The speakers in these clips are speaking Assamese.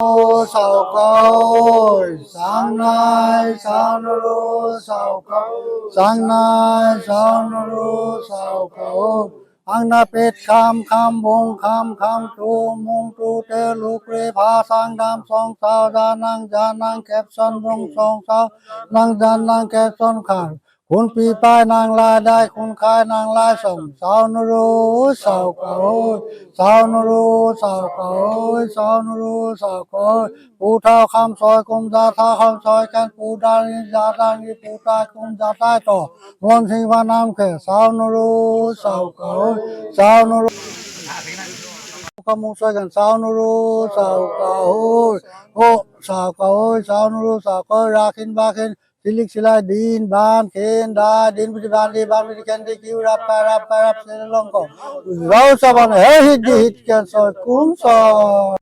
Sao côi sáng nay sao nó ru sao côi sáng nay sao nó ru sao côi anh na pet kham kham bông kham tu mông tu te lục re pha sang đam song sao gia năng kẹp son bông song sao năng gia năng kẹp son khangคุณปีป้ายนางลายได้คุณคายนางลายส่งสาวนรู้สาวเก่าสาวนรู้สาวเก่าสาวนรู้สาวเก่าปูเท้าคำซอยกุมจาท่าคำซอยกันปูดานิจาดานิปูตากุมจาใต้ต่อรวมสิงวานามเขสาวนรู้สาวเก่าสาวนรู้ขมุซอยกันสาวนรู้สาวเก่าโอ้สาวเก่าสาวนรู้สาวเก่าราคินบาคินSilik silai din ban ken da din puji ban di ken di kiu rap selong ko rau saban hit ken so kum so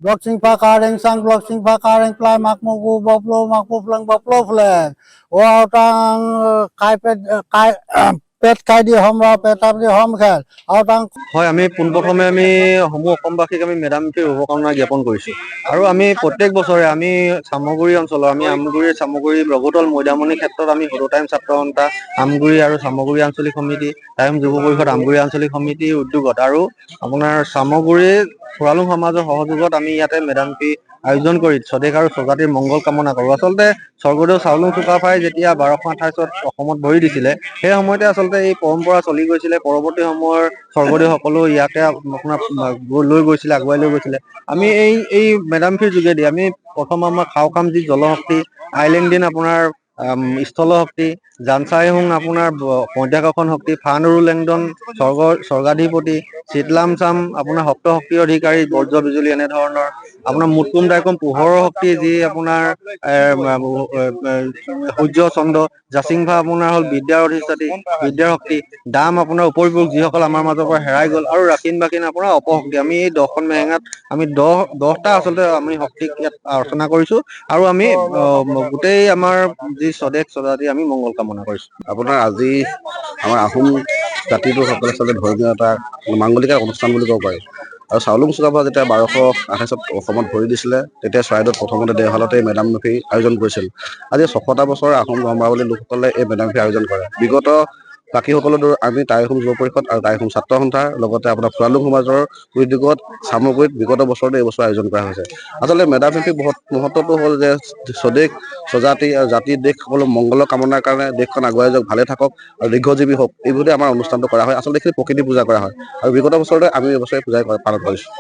block pa kareng sang block pa kareng plai mak mo bu boplo mak bu flang boplo flang wa tang kai kai পেট খাই দি হম রা পেটাপ দি হম খেল আৰু তাং হয় আমি পোনপ্ৰথমে আমি সমূহ অসমবাসীক আমি মেডাম-মেফিৰ শুভকামনা জ্ঞাপন কৰিছোঁ আৰু আমি প্ৰত্যেক বছৰে আমি চামগুৰি অঞ্চলৰ আমি আমগুৰি চামগুৰি ৰঘুতল মৈদামনি ক্ষেত্ৰত আমি সৰু টাইম ছাত্ৰ সন্থা আমগুৰি আৰু চামগুৰি আঞ্চলিক সমিতি টাইম যুৱ পৰিষদ আমগুৰি আঞ্চলিক সমিতিৰ উদ্যোগত আৰু আপোনাৰ চামগুৰি ফুৰালুং সমাজৰ সহযোগত আমি ইয়াতে মেডাম-মেফি আয়োজন কৰি স্বদেশ আৰু স্বজাতিৰ মংগল কামনা কৰোঁ। আচলতে স্বৰ্গদেউ চাওলুং চুকাফাই যেতিয়া 1228ত অসমত ভৰি দিছিলে সেই সময়তে আচলতে এই পৰম্পৰা চলি গৈছিলে। পৰৱৰ্তী সময়ৰ স্বৰ্গদেউসকলো ইয়াতে আপোনাৰ লৈ গৈছিলে, আগুৱাই লৈ গৈছিলে। আমি এই মেডাম-মেফিৰ যোগেদি আমি প্ৰথম আমাৰ খাওকাম যি জলশক্তি, আইলেণ্ডিন আপোনাৰ স্থলশক্তি, জানচাইহুং আপোনাৰ মধ্যাকৰ্ষণ শক্তি, ফানুৰু লেংডন স্বৰ্গাধিপতি, চিতলামচাম আপোনাৰ সপ্ত শক্তিৰ অধিকাৰী, বৰ্জ্য বিজুলী এনেধৰণৰ আপোনাৰ মুটকুম দাইকম পোহৰৰ শক্তি যি আপোনাৰ সূৰ্য চন্দ্ৰ, জাচিংফা আপোনাৰ হ'ল বিদ্যাৰ অধিষ্ঠাত্ৰী, বিদ্যাৰ শক্তি, দাম আপোনাৰ উপৰিপুৰুষ যিসকল আমাৰ মাজৰ পৰা হেৰাই গ'ল আৰু ৰাখিন বাকিন আপোনাৰ অপশক্তি। আমি এই 10খন মেহেঙাত আমি 10টা আচলতে আমি শক্তিক ইয়াত আলোচনা কৰিছো আৰু আমি গোটেই আমাৰ যি স্বদেশ স্বজাতি আমি মংগল কামনা কৰিছো। আপোনাৰ আজি আমাৰ আহোম জাতিটোৰ সকলে আচলতে ধৰ্মীয় এটা মাংগলিকা অনুষ্ঠান বুলি ক'ব পাৰি। আৰু চাওলুং চুকাফা যেতিয়া 1228ত অসমত ভৰি দিছিলে তেতিয়া চৰাইদেউত প্ৰথমতে দেওশালতে মেডাম-মেফি আয়োজন কৰিছিল। আজি 600টা বছৰ আহোম ধৰ্মাৱলম্বী লোকসকলে এই মেডাম-মেফি আয়োজন কৰে। বিগত বাকীসকলৰ দৰে আমি টাই আহোম যুৱ পৰিষদ আৰু টাই আহোম ছাত্ৰ সন্থাৰ লগতে আপোনাৰ ফুৰালুং সমাজৰ উদ্যোগত চামগুৰিত বিগত বছৰতে এই বছৰ আয়োজন কৰা হৈছে। আচলতে মেডাম-মেফিৰ মহত্বটো হ'ল যে স্বদেশ স্বজাতি আৰু জাতিৰ দেশ সকলো মংগলৰ কামনাৰ কাৰণে দেশখন আগুৱাই যাওক, ভালে থাকক আৰু দীৰ্ঘজীৱী হওক, এইবোৰতে আমাৰ অনুষ্ঠানটো কৰা হয়। আচলতে এইখিনি প্ৰকৃতি পূজা কৰা হয় আৰু বিগত বছৰতে আমি এই বছৰে পূজাই পালন কৰিছোঁ।